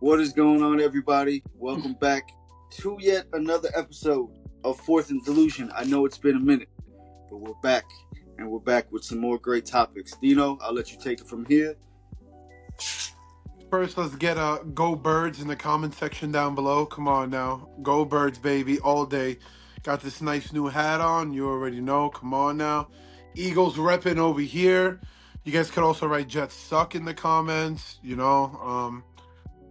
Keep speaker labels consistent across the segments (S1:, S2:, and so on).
S1: What is going on, everybody? Welcome back to yet another episode of Fourth and Delusion. I know it's been a minute, but we're back, and we're back with some more great topics. Dino, I'll let you take it from here.
S2: First, let's get Go Birds in the comment section down below. Come on now. Go Birds, baby, all day. Got this nice new hat on. You already know. Come on now. Eagles repping over here. You guys could also write Jets suck in the comments.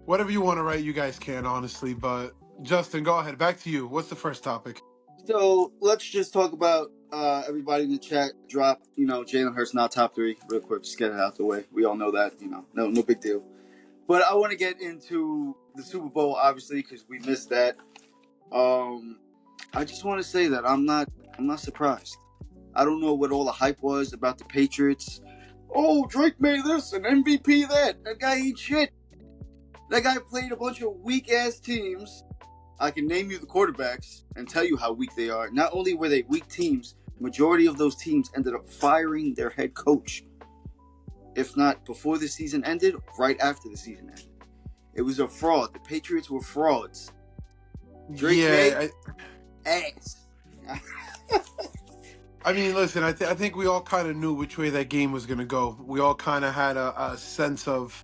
S2: Whatever you want to write, you guys can, honestly. But Justin, go ahead. Back to you. What's the first topic?
S1: So let's just talk about everybody in the chat. Drop, Jalen Hurts not top three, real quick. Just get it out the way. We all know that, no big deal. But I want to get into the Super Bowl, obviously, because we missed that. I just want to say that I'm not surprised. I don't know what all the hype was about the Patriots. Oh, Drake made this and MVP that. That guy ain't shit. That guy played a bunch of weak ass teams. I can name you the quarterbacks and tell you how weak they are. Not only were they weak teams, majority of those teams ended up firing their head coach. If not before the season ended, right after the season ended. It was a fraud. The Patriots were frauds. Drake made ass.
S2: I mean, listen, I think we all kind of knew which way that game was going to go. We all kind of had a sense of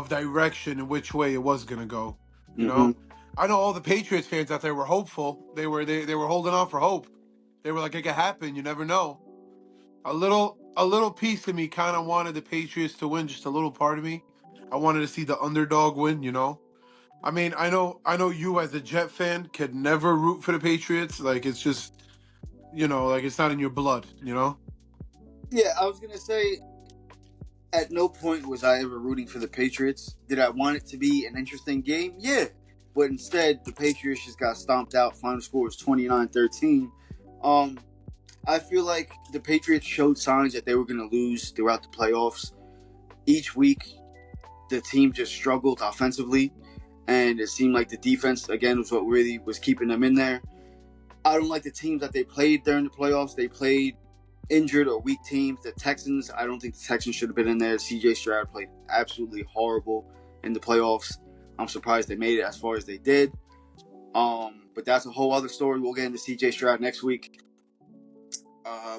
S2: direction and which way it was going to go, you know? I know all the Patriots fans out there were hopeful. They were holding on for hope. They were like, it could happen. You never know. A little piece of me kind of wanted the Patriots to win, just a little part of me. I wanted to see the underdog win, you know? I mean, I know you as a Jet fan could never root for the Patriots. Like, it's just, like it's not in your blood, you know?
S1: Yeah, I was going to say, at no point was I ever rooting for the Patriots. Did I want it to be an interesting game? Yeah. But instead, the Patriots just got stomped out. Final score was 29-13. I feel like the Patriots showed signs that they were going to lose throughout the playoffs. Each week, the team just struggled offensively, and it seemed like the defense, again, was what really was keeping them in there. I don't like the teams that they played during the playoffs. They played injured or weak teams. The Texans, I don't think the Texans should have been in there. CJ Stroud played absolutely horrible in the playoffs. I'm surprised they made it as far as they did. But that's a whole other story. We'll get into CJ Stroud next week.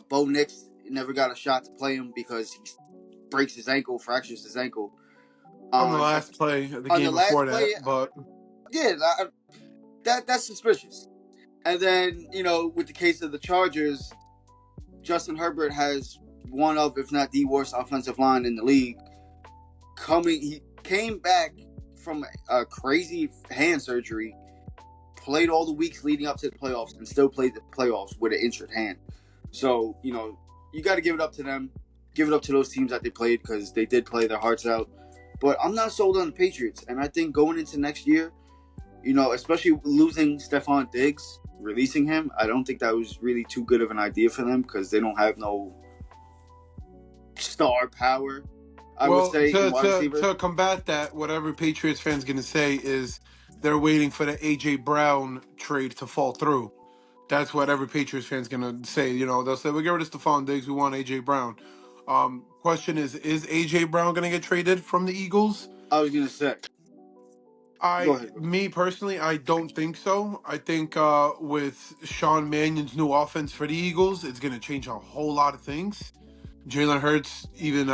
S1: Bo Nix never got a shot to play him because he fractures his ankle.
S2: On the last play of the game before that, but
S1: yeah, that's suspicious. And then, with the case of the Chargers, Justin Herbert has one of, if not the worst offensive line in the league. He came back from a crazy hand surgery, played all the weeks leading up to the playoffs, and still played the playoffs with an injured hand. So, you got to give it up to them. Give it up to those teams that they played because they did play their hearts out. But I'm not sold on the Patriots. And I think going into next year, especially losing Stephon Diggs, releasing him, I don't think that was really too good of an idea for them because they don't have no star power, I would say.
S2: To combat that, whatever Patriots fans going to say is they're waiting for the A.J. Brown trade to fall through. That's what every Patriots fan's going to say. They'll say, we'll get rid of Stephon Diggs, we want A.J. Brown. Question is A.J. Brown going to get traded from the Eagles?
S1: I was going to say. Go ahead.
S2: Me personally, I don't think so. I think with Sean Mannion's new offense for the Eagles, it's going to change a whole lot of things. Jalen Hurts even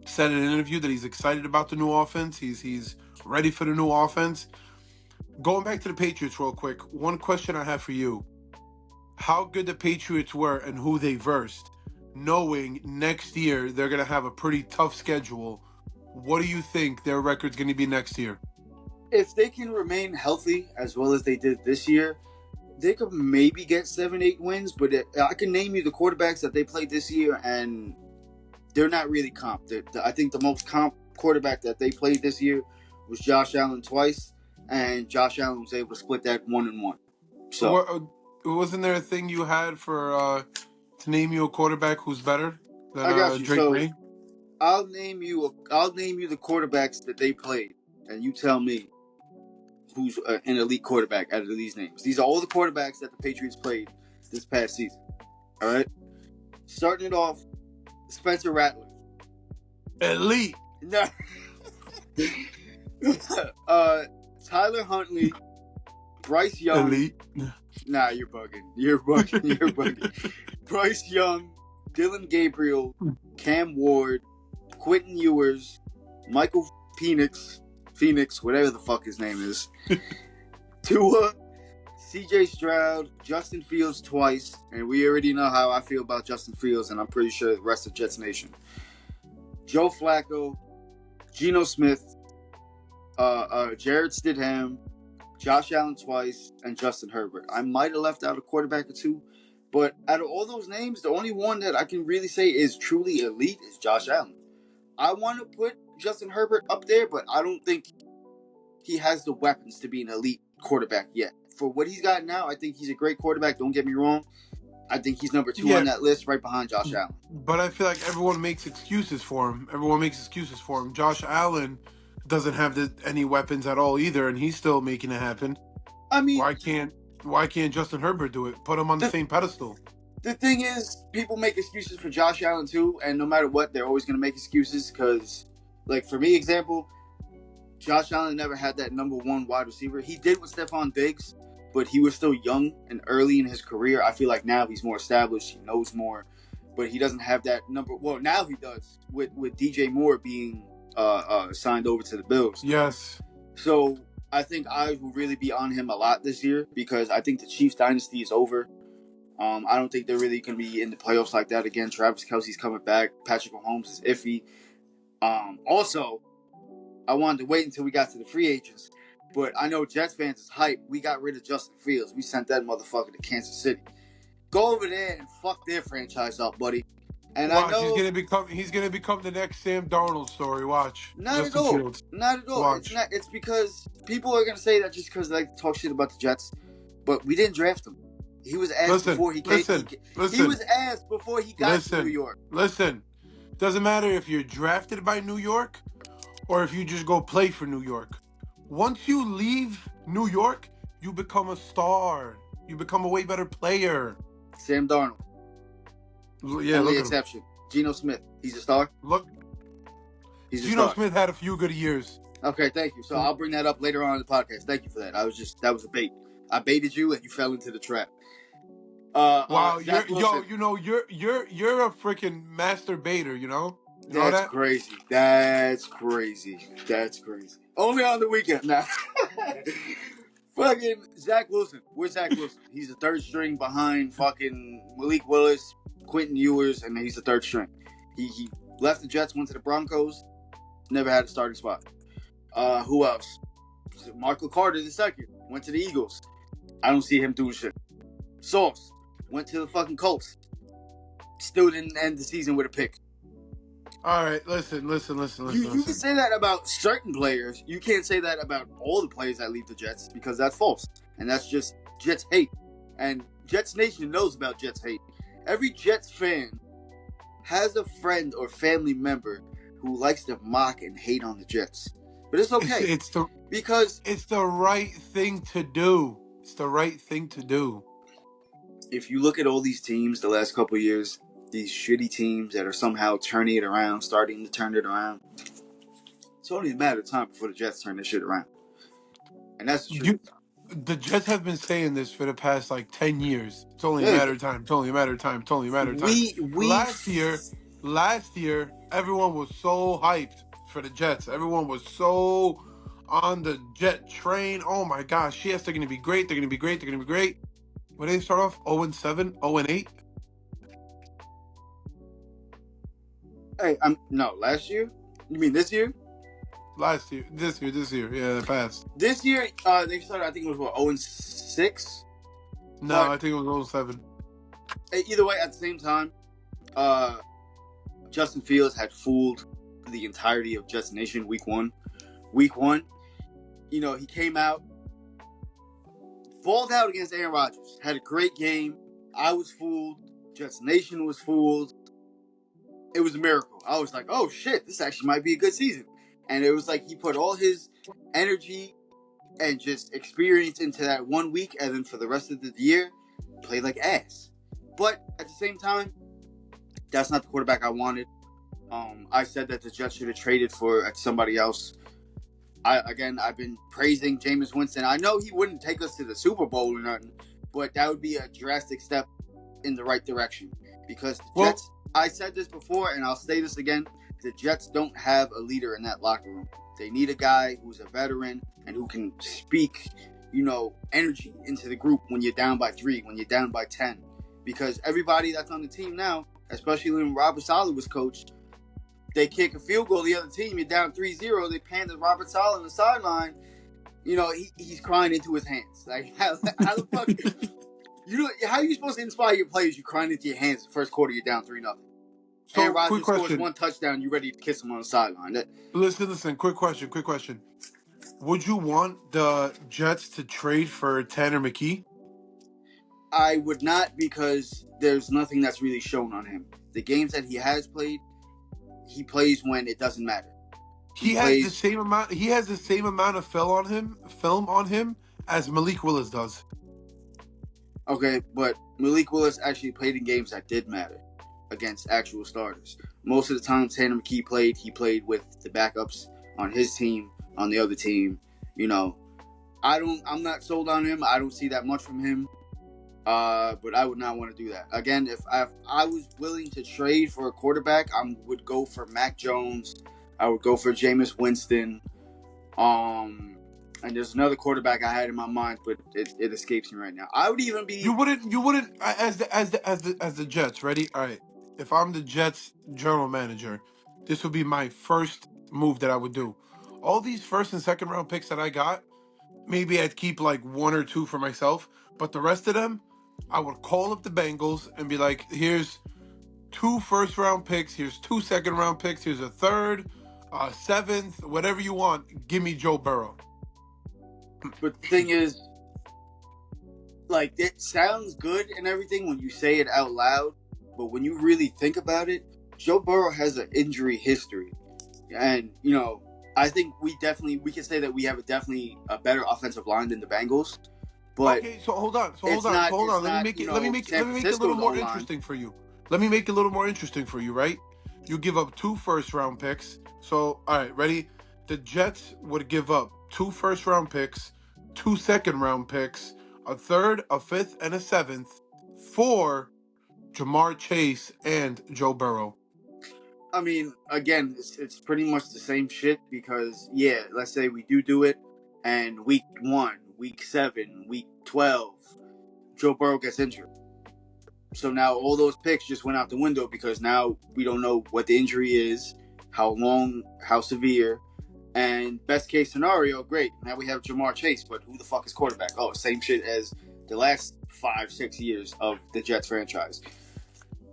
S2: said in an interview that he's excited about the new offense. He's ready for the new offense. Going back to the Patriots real quick, one question I have for you. How good the Patriots were and who they versed, knowing next year they're going to have a pretty tough schedule. What do you think their record's going to be next year?
S1: If they can remain healthy as well as they did this year, they could maybe get 7-8 wins. But I can name you the quarterbacks that they played this year, and they're not really comp. I think the most comp quarterback that they played this year was Josh Allen twice, and Josh Allen was able to split that 1-1. So
S2: wasn't there a thing you had for to name you a quarterback who's better than
S1: I got you.
S2: Drake May?
S1: I'll name you the quarterbacks that they played, and you tell me who's an elite quarterback out of these names. These are all the quarterbacks that the Patriots played this past season. All right? Starting it off, Spencer Rattler.
S2: Elite.
S1: No. Tyler Huntley, Bryce Young.
S2: Elite.
S1: Nah, you're bugging. You're bugging. You're bugging. Bryce Young, Dylan Gabriel, Cam Ward, Quentin Ewers, Michael Phoenix, whatever the fuck his name is. Tua, CJ Stroud, Justin Fields twice, and we already know how I feel about Justin Fields, and I'm pretty sure the rest of Jets Nation. Joe Flacco, Geno Smith, Jared Stidham, Josh Allen twice, and Justin Herbert. I might have left out a quarterback or two, but out of all those names, the only one that I can really say is truly elite is Josh Allen. I want to put Justin Herbert up there, but I don't think he has the weapons to be an elite quarterback yet. For what he's got now, I think he's a great quarterback. Don't get me wrong. I think he's number 2 on that list, right behind Josh Allen.
S2: But I feel like everyone makes excuses for him. Josh Allen doesn't have any weapons at all either, and he's still making it happen.
S1: I mean,
S2: why can't Justin Herbert do it? Put him on the same pedestal.
S1: The thing is, people make excuses for Josh Allen too, and no matter what, they're always going to make excuses because, like, for me, example, Josh Allen never had that number 1 wide receiver. He did with Stephon Diggs, but he was still young and early in his career. I feel like now he's more established, he knows more, but he doesn't have that number. Well, now he does with DJ Moore being signed over to the Bills.
S2: Yes.
S1: So I think eyes will really be on him a lot this year because I think the Chiefs dynasty is over. I don't think they're really going to be in the playoffs like that again. Travis Kelce's coming back. Patrick Mahomes is iffy. Also, I wanted to wait until we got to the free agents, but I know Jets fans is hyped. We got rid of Justin Fields. We sent that motherfucker to Kansas City. Go over there and fuck their franchise up, buddy. And
S2: watch,
S1: I know
S2: he's gonna become the next Sam Darnold story. Watch.
S1: Not
S2: Justin
S1: at all.
S2: Fields.
S1: Not at all.
S2: Watch.
S1: It's because people are gonna say that just because they like to talk shit about the Jets, but we didn't draft him. He was asked before he came. He was asked before he got to New York.
S2: Listen, doesn't matter if you're drafted by New York or if you just go play for New York. Once you leave New York, you become a star. You become a way better player.
S1: Sam Darnold.
S2: Yeah,
S1: only exception. Geno Smith. He's a star.
S2: Geno Smith had a few good years.
S1: Okay, thank you. So I'll bring that up later on in the podcast. Thank you for that. That was a bait. I baited you and you fell into the trap.
S2: Wow, you're a freaking master baiter, you know?
S1: That's crazy. That's crazy. Only on the weekend now. Fucking Zach Wilson. Where's Zach Wilson? He's the third string behind fucking Malik Willis, Quentin Ewers, and he's the third string. He left the Jets, went to the Broncos, never had a starting spot. Who else? Michael Carter the second went to the Eagles. I don't see him doing shit. Sauce went to the fucking Colts. Still didn't end the season with a pick.
S2: All right, listen.
S1: You can say that about certain players. You can't say that about all the players that leave the Jets because that's false. And that's just Jets hate. And Jets Nation knows about Jets hate. Every Jets fan has a friend or family member who likes to mock and hate on the Jets. But it's okay. Because
S2: it's the right thing to do.
S1: If you look at all these teams the last couple of years, these shitty teams that are somehow starting to turn it around, it's only a matter of time before the Jets turn this shit around. And that's the truth.
S2: The Jets have been saying this for the past 10 years. It's only a matter of time. Last year, everyone was so hyped for the Jets. Everyone was so on the Jet train. Oh my gosh, yes, they're going to be great. They're going to be great. When they start off 0-7, 0-8.
S1: Hey, no, last year? You mean this year?
S2: This year. Yeah, the past.
S1: This year, they started, I think it was 0-6?
S2: No, I think it was 0-7.
S1: Either way, at the same time, Justin Fields had fooled the entirety of Jets Nation week one. Week one, he came out, balled out against Aaron Rodgers, had a great game. I was fooled. Jets Nation was fooled. It was a miracle. I was like, oh shit, this actually might be a good season. And it was like he put all his energy and just experience into that 1 week, and then for the rest of the year, played like ass. But at the same time, that's not the quarterback I wanted. I said that the Jets should have traded for somebody else. I've been praising Jameis Winston. I know he wouldn't take us to the Super Bowl or nothing, but that would be a drastic step in the right direction because the Jets. I said this before, and I'll say this again: the Jets don't have a leader in that locker room. They need a guy who's a veteran and who can speak, energy into the group when you're down by 3, when you're down by 10. Because everybody that's on the team now, especially when Robert Saleh was coached, they kick a field goal, the other team, you're down 3-0, they pan to Robert Saleh on the sideline, he's crying into his hands. Like, how the fuck... how are you supposed to inspire your players? You're crying into your hands the first quarter, you're down 3-0.
S2: So,
S1: Aaron Rodgers
S2: quick question.
S1: scores 1 touchdown, you're ready to kiss him on the sideline.
S2: Listen, quick question. Would you want the Jets to trade for Tanner McKee?
S1: I would not, because there's nothing that's really shown on him. The games that he has played, he plays when it doesn't matter.
S2: He has the same amount. He has the same amount of film on him as Malik Willis does.
S1: Okay, but Malik Willis actually played in games that did matter against actual starters. Most of the time, Tanner McKee played. He played with the backups on his team, on the other team. I'm not sold on him. I don't see that much from him. But I would not want to do that. Again, if I was willing to trade for a quarterback, I would go for Mac Jones. I would go for Jameis Winston. And there's another quarterback I had in my mind, but it escapes me right now. I would even be.
S2: You wouldn't as the Jets. Ready? All right. If I'm the Jets general manager, this would be my first move that I would do. All these first and second round picks that I got, maybe I'd keep like 1 or 2 for myself, but the rest of them, I would call up the Bengals and be like, here's 2 first round picks, here's 2 second round picks, here's a third, 7th, whatever you want. Give me Joe Burrow.
S1: But the thing is, like, it sounds good and everything when you say it out loud, but when you really think about it, Joe Burrow has an injury history. And, I think we can say that we have definitely a better offensive line than the Bengals. But
S2: okay, so hold on. Let me make it a little more interesting for you. Right? You give up 2 first round picks. So, all right, ready? The Jets would give up 2 first round picks, 2 second round picks, a third, a 5th, and a 7th for Jamar Chase and Joe Burrow.
S1: I mean, again, it's pretty much the same shit because, let's say we do it, and week 1, week 7, week 12, Joe Burrow gets injured. So now all those picks just went out the window because now we don't know what the injury is, how long, how severe, and best case scenario, great. Now we have Jamar Chase, but who the fuck is quarterback? Oh, same shit as the last 5-6 years of the Jets franchise.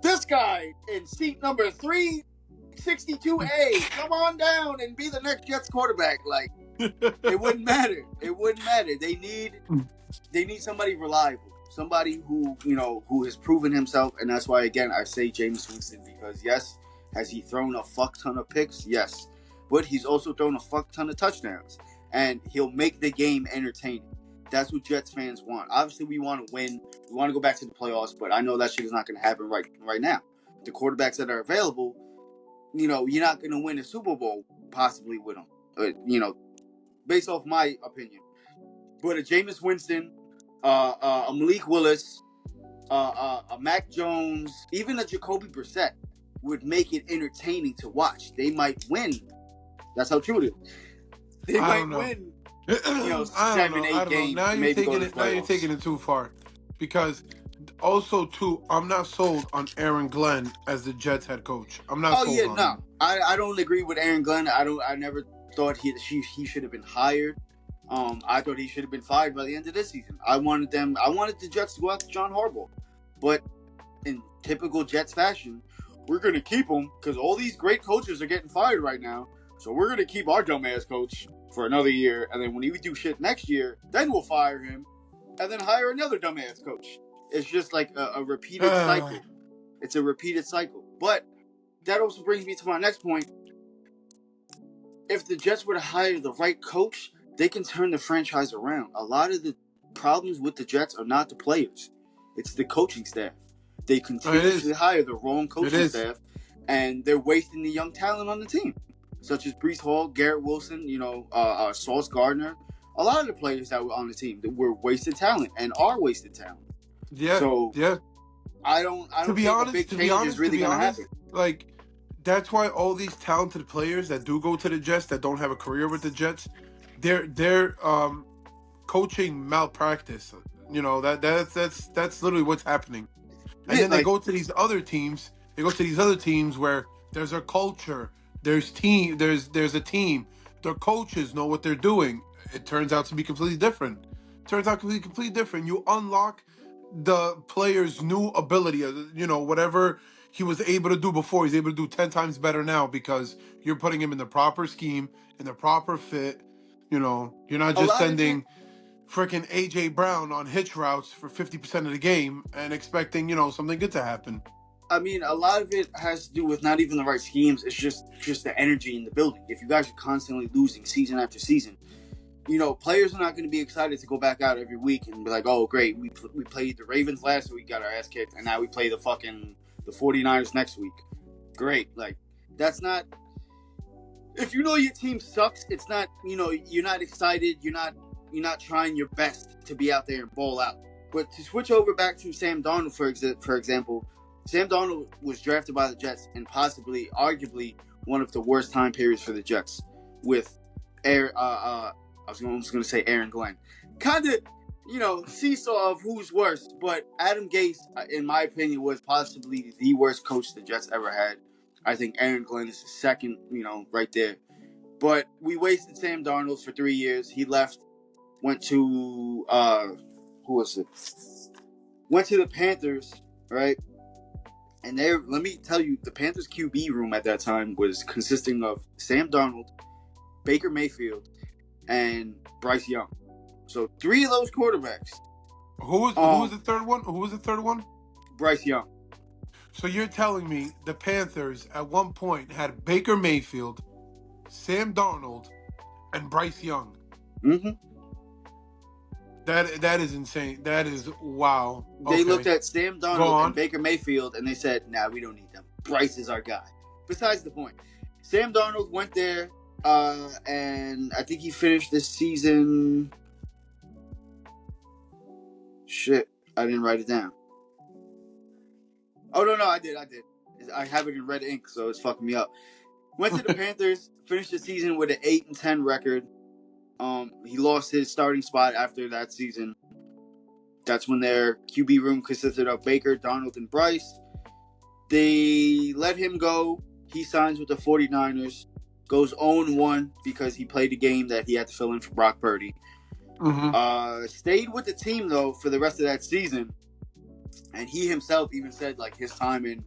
S1: This guy in seat number 362A, come on down and be the next Jets quarterback. Like, it wouldn't matter. They need somebody reliable. Somebody who has proven himself, and that's why, again, I say Jameis Winston, because yes, has he thrown a fuck ton of picks? Yes. But he's also thrown a fuck ton of touchdowns, and he'll make the game entertaining. That's what Jets fans want. Obviously, we want to win. We want to go back to the playoffs, but I know that shit is not going to happen right now. The quarterbacks that are available, you're not going to win a Super Bowl possibly with them, based off my opinion. But a Jameis Winston, a Malik Willis, a Mac Jones, even a Jacoby Brissett would make it entertaining to watch. They might win. That's how true it is. They might win. 7, 8 games.
S2: Now you're taking it too far, because also too, I'm not sold on Aaron Glenn as the Jets head coach. I'm not sold on him.
S1: I don't agree with Aaron Glenn. I never thought he should have been hired. I thought he should have been fired by the end of this season. I wanted the Jets to go after John Harbaugh, but in typical Jets fashion, we're going to keep him because all these great coaches are getting fired right now. So we're going to keep our dumbass coach for another year, and then when we do shit next year, then we'll fire him, and then hire another dumbass coach. It's just like a repeated cycle. It's a repeated cycle. But that also brings me to my next point. If the Jets were to hire the right coach, they can turn the franchise around. A lot of the problems with the Jets are not the players. It's the coaching staff. They continuously hire the wrong coaching staff, and they're wasting the young talent on the team. such as Brees Hall, Garrett Wilson, Sauce Gardner. A lot of the players that were on the team that were wasted talent and are wasted talent.
S2: Yeah,
S1: So
S2: yeah.
S1: I don't think a big change is
S2: To
S1: really
S2: be
S1: going to
S2: honest,
S1: happen.
S2: like that's why all these talented players that do go to the Jets that don't have a career with the Jets, they're coaching malpractice. You know that's literally what's happening. And
S1: Yeah,
S2: then they
S1: like
S2: go to these other teams. They go to these other teams where there's a culture, there's a team. Their coaches know what they're doing. It turns out to be completely different. Turns out to be completely different. You unlock the player's new ability. Whatever he was able to do before, he's able to do 10 times better now because you're putting him in the proper scheme, in the proper fit. You're not
S1: a
S2: just
S1: lot of it.
S2: sending freaking AJ Brown on hitch routes for 50% of the game and expecting, something good to happen.
S1: I mean, a lot of it has to do with not even the right schemes. It's just the energy in the building. If you guys are constantly losing season after season, players are not going to be excited to go back out every week and be like, "Oh, great, we played the Ravens last week, got our ass kicked, and now we play the 49ers next week." Great, like that's not. If you know your team sucks, it's not. You're not excited. You're not trying your best to be out there and ball out. But to switch over back to Sam Darnold, for example, Sam Darnold was drafted by the Jets and possibly, arguably, one of the worst time periods for the Jets with Aaron. I was almost going to say Aaron Glenn. Kind of, seesaw of who's worse. But Adam Gase, in my opinion, was possibly the worst coach the Jets ever had. I think Aaron Glenn is second, right there. But we wasted Sam Darnold for 3 years. He left, went to who was it? Went to the Panthers, right? And let me tell you, the Panthers QB room at that time was consisting of Sam Darnold, Baker Mayfield, and Bryce Young. So 3 of those quarterbacks.
S2: Who was the third one? Who was the third one?
S1: Bryce Young.
S2: So you're telling me the Panthers at one point had Baker Mayfield, Sam Darnold, and Bryce Young.
S1: Mm-hmm.
S2: That is insane. That is wow.
S1: They
S2: Okay.
S1: looked at Sam Darnold and Baker Mayfield and they said, "Nah, we don't need them. Bryce is our guy." Besides the point, Sam Darnold went there, and I think he finished this season. Shit, I didn't write it down. Oh no, I did. I have it in red ink, so it's fucking me up. Went to the Panthers, finished the season with an 8-10 record. He lost his starting spot after that season. That's when their QB room consisted of Baker, Darnold, and Bryce. They let him go. He signs with the 49ers. Goes 0-1 because he played a game that he had to fill in for Brock Purdy.
S2: Mm-hmm.
S1: Stayed with the team, though, for the rest of that season. And he himself even said, like, his time in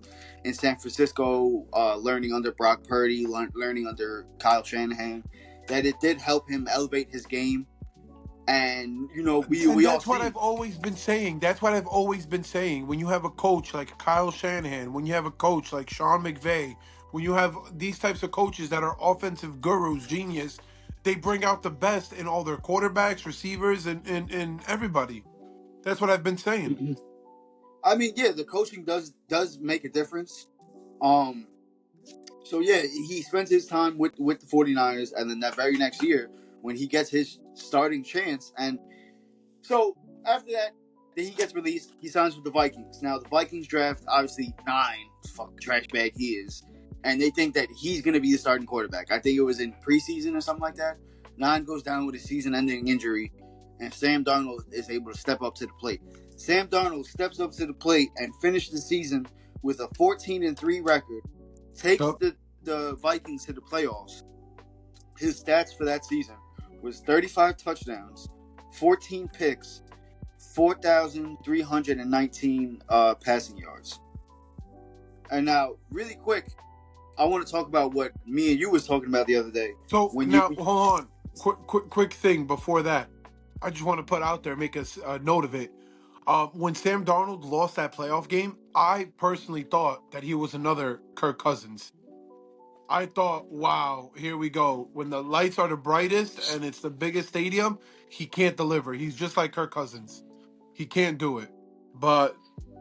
S1: San Francisco, learning under Brock Purdy, learning under Kyle Shanahan, that it did help him elevate his game. And, we all
S2: that's what I've always been saying. That's what I've always been saying. When you have a coach like Kyle Shanahan, when you have a coach like Sean McVay, when you have these types of coaches that are offensive gurus, genius, they bring out the best in all their quarterbacks, receivers, and everybody. That's what I've been saying.
S1: I mean, yeah, the coaching does make a difference. So yeah, he spends his time with the 49ers, and then that very next year when he gets his starting chance, and so after that, then he gets released. He signs with the Vikings. Now the Vikings draft obviously 9, fuck trash bag he is, and they think that he's going to be the starting quarterback. I think it was in preseason or something like that. 9 goes down with a season-ending injury, and Sam Darnold is able to step up to the plate. Sam Darnold steps up to the plate and finishes the season with a 14-3 record. Takes the Vikings to the playoffs. His stats for that season was 35 touchdowns, 14 picks, 4,319 passing yards. And now, really quick, I want to talk about what me and you was talking about the other day.
S2: So hold on, quick thing before that. I just want to put out there, make a note of it. When Sam Darnold lost that playoff game, I personally thought that he was another Kirk Cousins. I thought, wow, here we go. When the lights are the brightest and it's the biggest stadium, he can't deliver. He's just like Kirk Cousins. He can't do it. But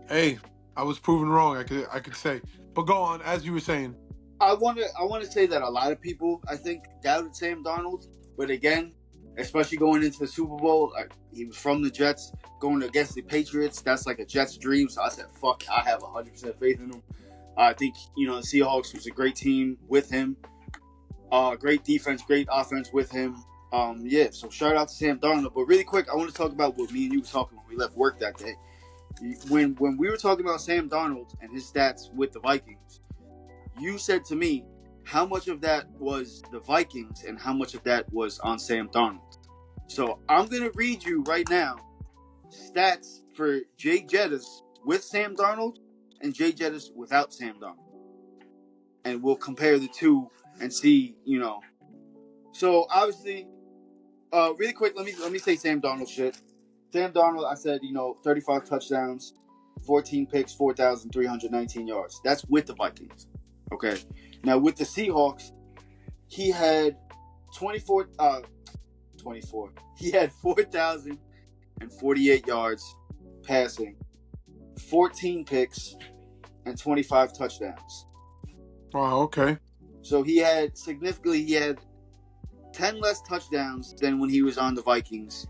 S2: hey, I was proven wrong. I could say. But go on, as you were saying.
S1: I want to say that a lot of people, I think, doubted Sam Darnold, but again, especially going into the Super Bowl, he was from the Jets, going against the Patriots. That's like a Jets dream. So I said, "Fuck, I have 100% faith in him." I think the Seahawks was a great team with him. Great defense, great offense with him. Yeah, so shout out to Sam Darnold. But really quick, I want to talk about what me and you were talking when we left work that day. When we were talking about Sam Darnold and his stats with the Vikings, you said to me how much of that was the Vikings and how much of that was on Sam Darnold. So I'm gonna read you right now stats for Jay Jettis with Sam Darnold and Jay Jettis without Sam Darnold, and we'll compare the two and see. So obviously, really quick, let me say Sam Darnold shit. Sam Darnold, I said 35 touchdowns, 14 picks, 4,319 yards. That's with the Vikings. Okay. Now with the Seahawks, he had 24. He had 4,048 yards passing, 14 picks, and 25 touchdowns.
S2: Wow. Okay.
S1: So he had 10 less touchdowns than when he was on the Vikings,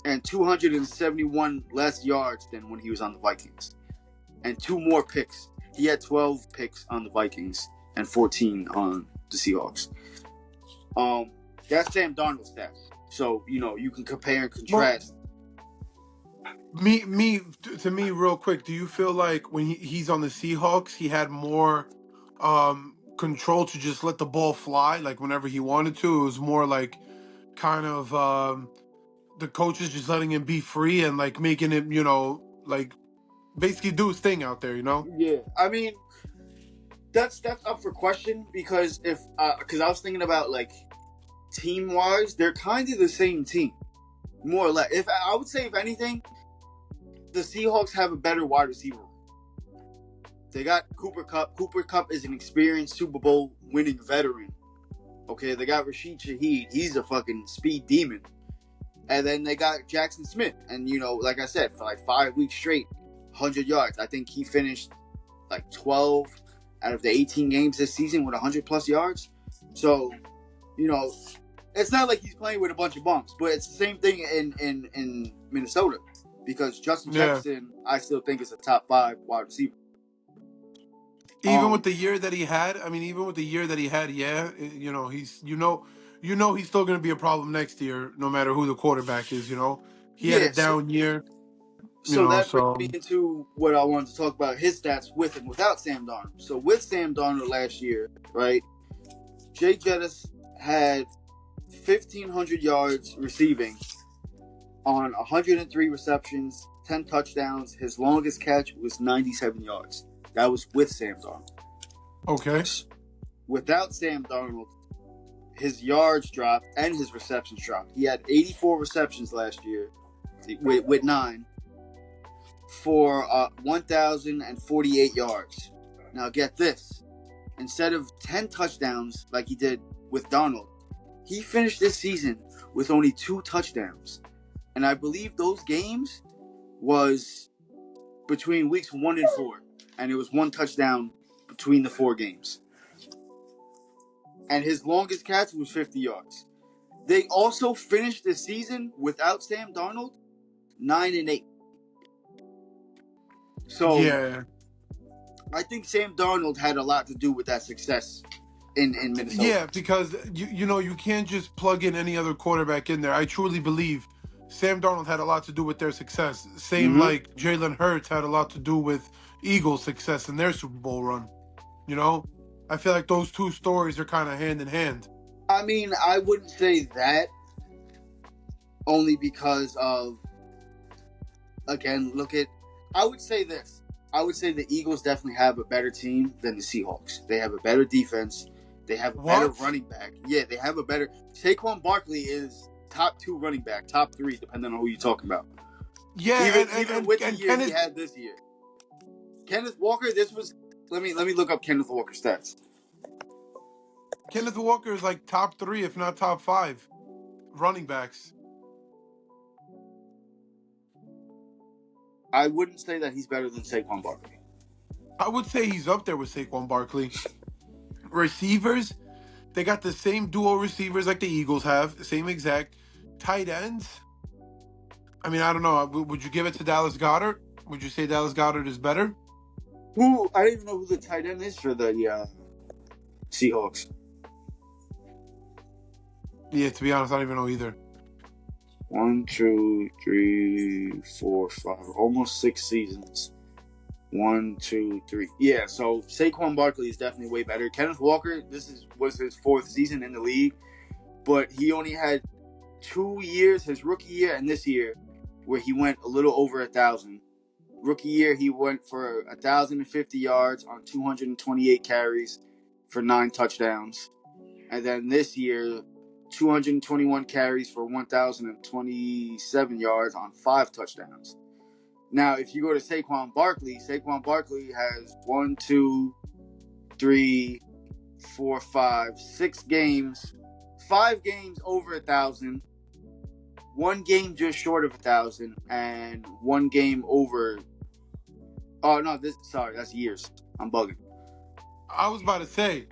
S1: and 271 less yards than when he was on the Vikings, and 2 more picks. He had 12 picks on the Vikings and 14 on the Seahawks. That's Sam Darnold's stats. So you can compare and contrast.
S2: To me, real quick. Do you feel like when he's on the Seahawks, he had more control to just let the ball fly, like whenever he wanted to? It was more like kind of the coaches just letting him be free and like making him, like basically do his thing out there.
S1: Yeah, I mean that's up for question because because I was thinking about like team wise, they're kind of the same team, more or less. If I would say, if anything, the Seahawks have a better wide receiver. They got Cooper Kupp. Cooper Kupp is an experienced Super Bowl winning veteran. Okay, they got Rashid Shaheed. He's a fucking speed demon. And then they got Jackson Smith. And, like I said, for like 5 weeks straight, 100 yards. I think he finished like 12 out of the 18 games this season with 100-plus yards. So, it's not like he's playing with a bunch of bumps. But it's the same thing in Minnesota. Because Justin Jefferson, I still think, is a top 5 wide receiver.
S2: Even with the year that he had, yeah, he's he's still going to be a problem next year, no matter who the quarterback is. He had a down year.
S1: So that brings me into what I wanted to talk about: his stats with and without Sam Darnold. So with Sam Darnold last year, right? Jay Jettis had 1,500 yards receiving on 103 receptions, 10 touchdowns. His longest catch was 97 yards. That was with Sam Darnold.
S2: Okay.
S1: Without Sam Darnold, his yards dropped and his receptions dropped. He had 84 receptions last year with 9 for 1,048 yards. Now get this. Instead of 10 touchdowns like he did with Darnold, he finished this season with only 2 touchdowns. And I believe those games was between weeks 1 and 4. And it was 1 touchdown between the 4 games. And his longest catch was 50 yards. They also finished the season without Sam Darnold 9-8. So
S2: yeah,
S1: I think Sam Darnold had a lot to do with that success in Minnesota.
S2: Yeah, because you can't just plug in any other quarterback in there. I truly believe Sam Darnold had a lot to do with their success. Same like Jalen Hurts had a lot to do with Eagles' success in their Super Bowl run. I feel like those two stories are kind of hand in hand.
S1: I mean, I wouldn't say that, only because of, again, I would say this. I would say the Eagles definitely have a better team than the Seahawks. They have a better defense. They have a better running back. Yeah, they have a better... Saquon Barkley is top 2 running back, top 3, depending on who you're talking about.
S2: Yeah,
S1: even with the year he had this year. Kenneth Walker, this was... Let me look up Kenneth Walker's stats.
S2: Kenneth Walker is like top 3, if not top 5 running backs.
S1: I wouldn't say that he's better than Saquon Barkley.
S2: I would say he's up there with Saquon Barkley. Receivers, they got the same duo receivers like the Eagles have, same exact. Tight ends, I mean, I don't know. Would you give it to Dallas Goedert? Would you say Dallas Goedert is better?
S1: Who I don't even know who the tight end is for the Seahawks.
S2: Yeah, to be honest, I don't even know either.
S1: 1, 2, 3, 4, 5, almost 6 seasons. 1, 2, 3. Yeah, so Saquon Barkley is definitely way better. Kenneth Walker, was his 4th season in the league, but he only had 2 years, his rookie year and this year, where he went a little over 1,000. Rookie year, he went for 1,050 yards on 228 carries for 9 touchdowns. And then this year, 221 carries for 1,027 yards on 5 touchdowns. Now, if you go to Saquon Barkley has 1, 2, 3, 4, 5, 6 games, 5 games over 1,000, 1 game just short of 1,000, and 1 game over. Oh no, that's years. I'm bugging.
S2: I was about to say,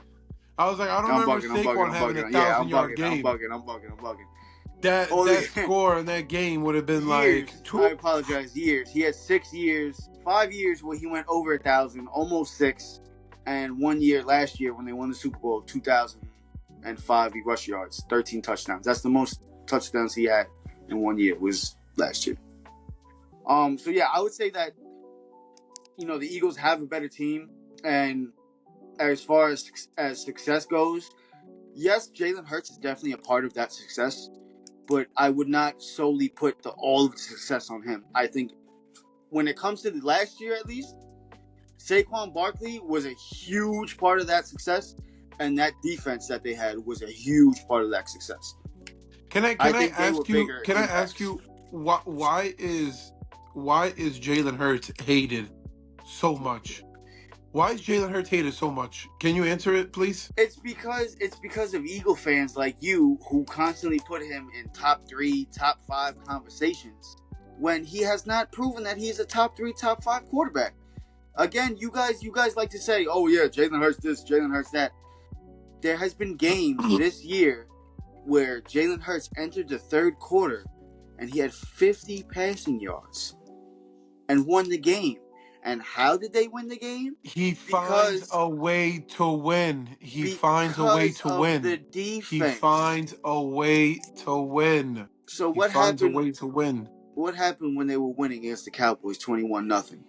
S2: I was like, I don't remember Saquon having a 1,000-yard game.
S1: I'm bugging.
S2: That score in that game would have been
S1: years.
S2: like 2.
S1: I apologize. Years. He had 6 years, 5 years where he went over 1,000, almost 6, and 1 year last year when they won the Super Bowl, 2,005 rush yards, 13 touchdowns. That's the most touchdowns he had in 1 year was last year. So yeah, I would say that the Eagles have a better team, and as far as success goes, yes, Jalen Hurts is definitely a part of that success, but I would not solely put all of the success on him. I think when it comes to the last year, at least, Saquon Barkley was a huge part of that success, and that defense that they had was a huge part of that success.
S2: Can I ask you why is Jalen Hurts hated so much? Why is Jalen Hurts hated so much? Can you answer it, please?
S1: It's because of Eagle fans like you who constantly put him in top 3, top 5 conversations when he has not proven that he is a top 3, top 5 quarterback. Again, you guys like to say, "Oh yeah, Jalen Hurts this, Jalen Hurts that." There has been games this year where Jalen Hurts entered the 3rd quarter and he had 50 passing yards and won the game. And how did they win the game?
S2: He finds a way to win. He finds a way to win.
S1: The defense.
S2: He finds a way to win.
S1: So
S2: what happened? He finds a way to win.
S1: What happened when they were winning against the Cowboys 21-0?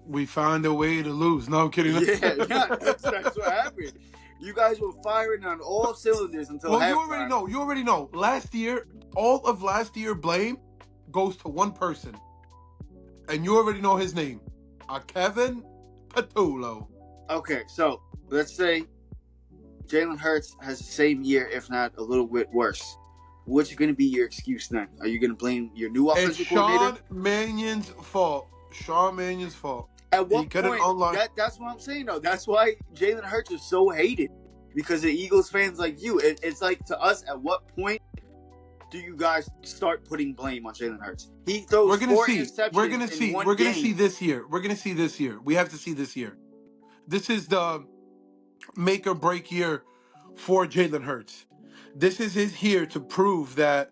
S2: We find a way to lose. No, I'm kidding.
S1: Yeah, that's what happened. You guys were firing on all cylinders until halftime.
S2: You already know. Last year, all of last year blame goes to one person. And you already know his name. Kevin Patullo.
S1: Okay, so let's say Jalen Hurts has the same year, if not a little bit worse. What's going to be your excuse then? Are you going to blame your new offensive coordinator?
S2: It's Sean Mannion's fault.
S1: At what point? That's what I'm saying, though. That's why Jalen Hurts is so hated. Because the Eagles fans like you. It's like, to us, at what point do you guys start putting blame on Jalen Hurts? He throws 4 interceptions. We're gonna
S2: see this year. We have to see this year. This is the make or break year for Jalen Hurts. This is his year to prove that,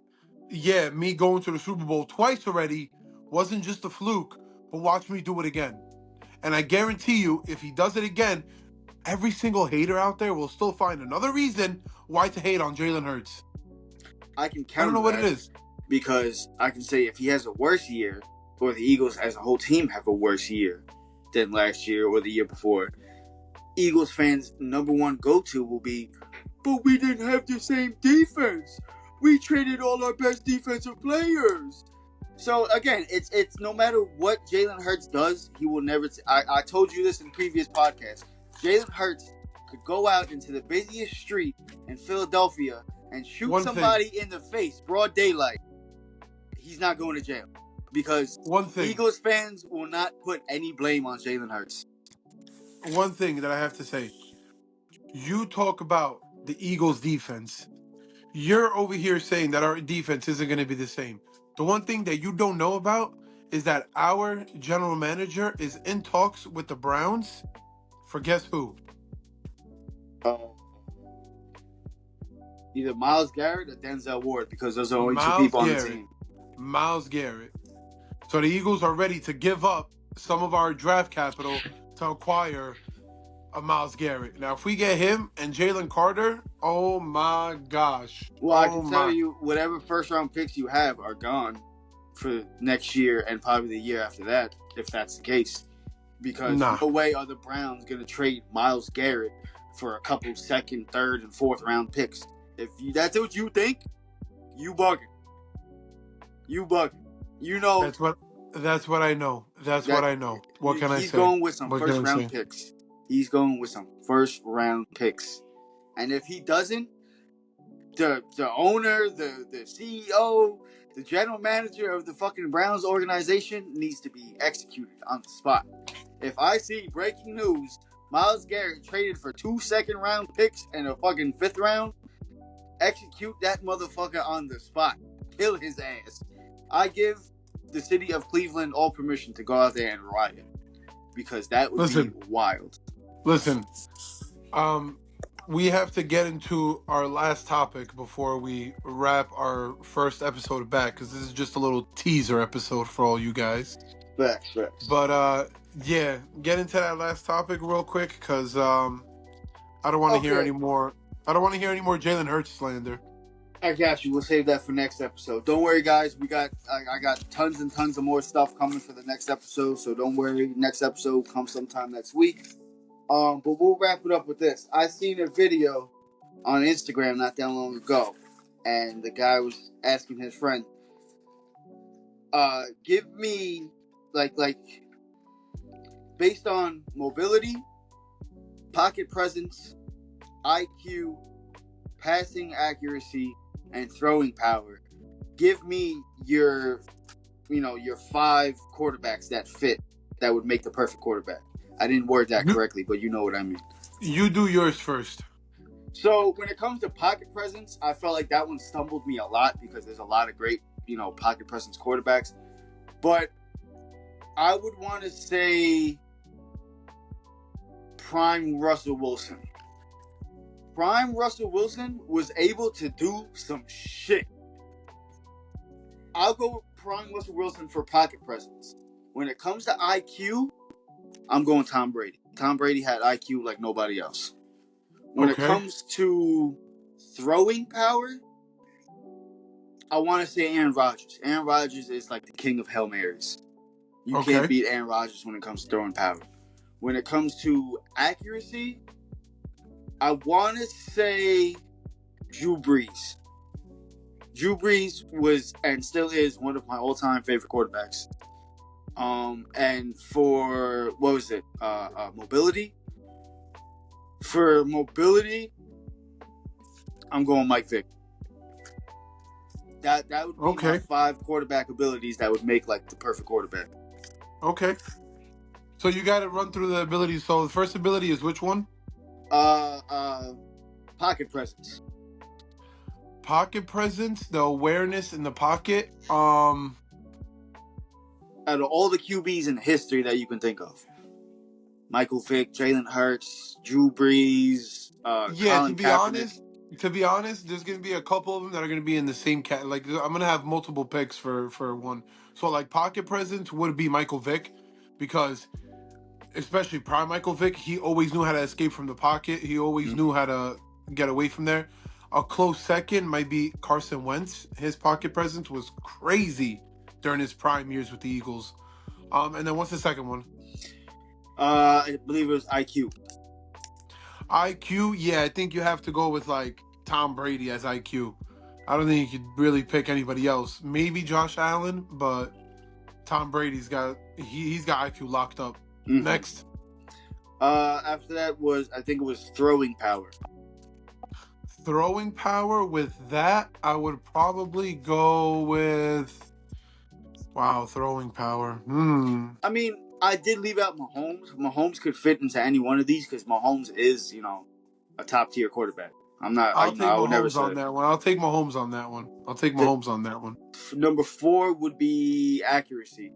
S2: yeah, me going to the Super Bowl twice already wasn't just a fluke, but watch me do it again. And I guarantee you, if he does it again, every single hater out there will still find another reason why to hate on Jalen Hurts.
S1: I don't
S2: know what it is.
S1: Because I can say if he has a worse year, or the Eagles as a whole team have a worse year than last year or the year before, Eagles fans' number one go-to will be, but we didn't have the same defense. We traded all our best defensive players. So again, it's no matter what Jalen Hurts does, he will never. I told you this in previous podcasts. Jalen Hurts could go out into the busiest street in Philadelphia and shoot somebody in the face, broad daylight. He's not going to jail because Eagles fans will not put any blame on Jalen Hurts.
S2: One thing that I have to say, you talk about the Eagles defense. You're over here saying that our defense isn't going to be the same. The one thing that you don't know about is that our general manager is in talks with the Browns for guess who?
S1: Uh, Either Myles Garrett or Denzel Ward, because those are the only two
S2: Myles
S1: people on the
S2: Garrett.
S1: team.
S2: Myles Garrett. So the Eagles are ready to give up some of our draft capital to acquire a Myles Garrett. Now, if we get him and Jalen Carter, oh my gosh.
S1: Well, I
S2: Oh
S1: can tell
S2: my.
S1: you, whatever first round picks you have are gone for next year and probably the year after that, if that's the case. Because
S2: Nah.
S1: no way are the Browns going to trade Myles Garrett for a couple second, third, and fourth round picks. If that's what you think, you bugging. You bugging. You know
S2: That's what I know. That's what
S1: that
S2: I know. What can I
S1: he's
S2: say?
S1: going with some
S2: What can
S1: first
S2: I
S1: round
S2: say?
S1: picks. He's going with some first round picks. And if he doesn't, the owner, the CEO, the general manager of the fucking Browns organization needs to be executed on the spot. If I see breaking news, Myles Garrett traded for 2 second-round picks and a fucking 5th round, execute that motherfucker on the spot. Kill his ass. I give the city of Cleveland all permission to go out there and riot, because that would be wild.
S2: Listen. We have to get into our last topic before we wrap our first episode back, because this is just a little teaser episode for all you guys.
S1: Facts.
S2: But yeah, get into that last topic real quick, because I don't want to hear any more. I don't want to hear any more Jalen Hurts slander.
S1: I got you. We'll save that for next episode. Don't worry, guys. I got tons and tons of more stuff coming for the next episode. So don't worry. Next episode comes sometime next week. But we'll wrap it up with this. I seen a video on Instagram not that long ago, and the guy was asking his friend, give me like based on mobility, pocket presence, IQ, passing accuracy, and throwing power. Give me your 5 quarterbacks that fit, that would make the perfect quarterback. I didn't word that correctly, but you know what I mean.
S2: You do yours first.
S1: So when it comes to pocket presence, I felt like that one stumbled me a lot, because there's a lot of great, pocket presence quarterbacks. But I would want to say prime Russell Wilson. Prime Russell Wilson was able to do some shit. I'll go with prime Russell Wilson for pocket presence. When it comes to IQ, I'm going Tom Brady. Tom Brady had IQ like nobody else. When it comes to throwing power, I want to say Aaron Rodgers. Aaron Rodgers is like the king of Hail Marys. You can't beat Aaron Rodgers when it comes to throwing power. When it comes to accuracy, I want to say Drew Brees. Drew Brees was and still is one of my all-time favorite quarterbacks. And for mobility? For mobility, I'm going Mike Vick. That would be my 5 quarterback abilities that would make like the perfect quarterback.
S2: Okay. So you got to run through the abilities. So the first ability is which one?
S1: Pocket presence.
S2: Pocket presence, the awareness in the pocket.
S1: Out of all the QBs in history that you can think of, Michael Vick, Jalen Hurts, Drew Brees, Colin Kaepernick.
S2: To be honest, there's gonna be a couple of them that are gonna be in the same cat. Like I'm gonna have multiple picks for one. So like pocket presence would be Michael Vick, because especially prime Michael Vick, he always knew how to escape from the pocket. He always knew how to get away from there. A close second might be Carson Wentz. His pocket presence was crazy during his prime years with the Eagles. And then what's the second one?
S1: I believe it was IQ.
S2: IQ, yeah, I think you have to go with like Tom Brady as IQ. I don't think you could really pick anybody else. Maybe Josh Allen, but Tom Brady's got he's got IQ locked up. Next.
S1: After that I think it was throwing power.
S2: Throwing power, with that, I would probably go with throwing power.
S1: I mean, I did leave out Mahomes. Mahomes could fit into any one of these, because Mahomes is, a top tier quarterback.
S2: I'll take Mahomes on that one. I'll take Mahomes on that one.
S1: Number 4 would be accuracy.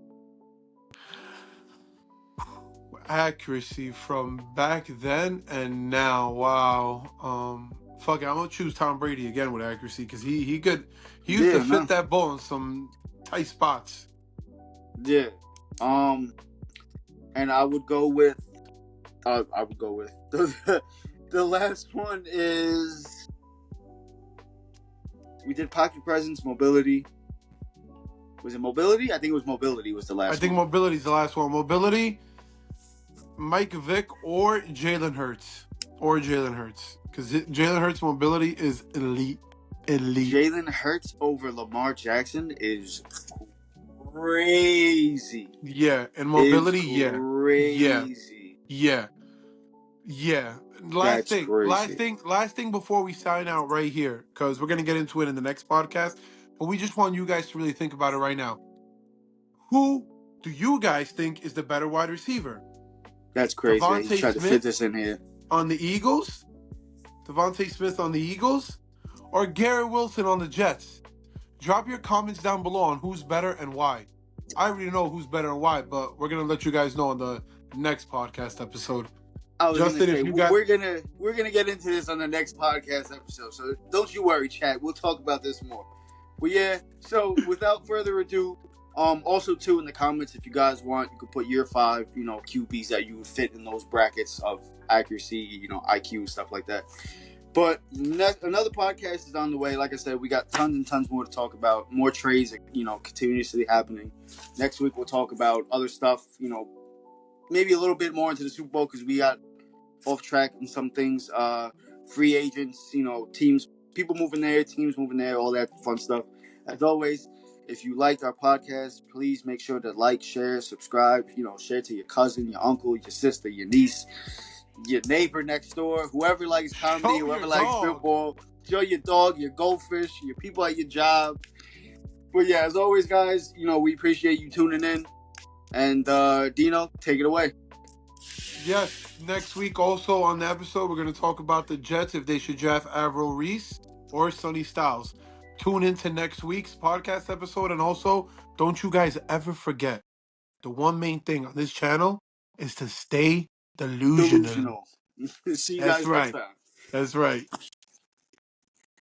S2: accuracy from back then and now. Wow. Fuck it, I'm gonna choose Tom Brady again with accuracy because he used to
S1: Yeah,
S2: fit
S1: no.
S2: that ball in some tight spots.
S1: Yeah. And I would go with the last one is we did pocket presence, mobility. Was it mobility? I think it was mobility was the last
S2: I think
S1: one.
S2: mobility's the last one. Mobility, Mike Vick or Jalen Hurts. Because Jalen Hurts' mobility is elite.
S1: Jalen Hurts over Lamar Jackson is crazy.
S2: Yeah, and
S1: Is
S2: mobility, yeah.
S1: crazy.
S2: Yeah.
S1: That's crazy.
S2: Last thing before we sign out right here, because we're gonna get into it in the next podcast. But we just want you guys to really think about it right now. Who do you guys think is the better wide receiver?
S1: That's crazy that he
S2: Devontae
S1: tried to fit
S2: Smith
S1: this in here.
S2: on the Eagles? Devontae Smith on the Eagles? Or Garrett Wilson on the Jets? Drop your comments down below on who's better and why. I already know who's better and why, but we're gonna let you guys know on the next podcast episode.
S1: I was
S2: Justin,
S1: gonna say
S2: if you got,
S1: we're gonna get into this on the next podcast episode, so don't you worry, chat. We'll talk about this more. But yeah, so without further ado, also too in the comments, if you guys want, you could put your 5, QBs that you would fit in those brackets of accuracy, IQ and stuff like that. But another podcast is on the way. Like I said, we got tons and tons more to talk about. More trades, continuously happening. Next week we'll talk about other stuff. Maybe a little bit more into the Super Bowl because we got off track in some things. Free agents, teams, people moving there, teams moving there, all that fun stuff. As always, if you liked our podcast, please make sure to like, share, subscribe. Share to your cousin, your uncle, your sister, your niece, your neighbor next door, whoever likes comedy, whoever likes football. Show your dog, your goldfish, your people at your job. But yeah, as always, guys, we appreciate you tuning in. And Dino, take it away.
S2: Yes, next week also on the episode, we're going to talk about the Jets, if they should draft Averill Reese or Sonny Styles. Tune into next week's podcast episode. And also, don't you guys ever forget, the one main thing on this channel is to stay delusional.
S1: See you guys next time.
S2: That's right.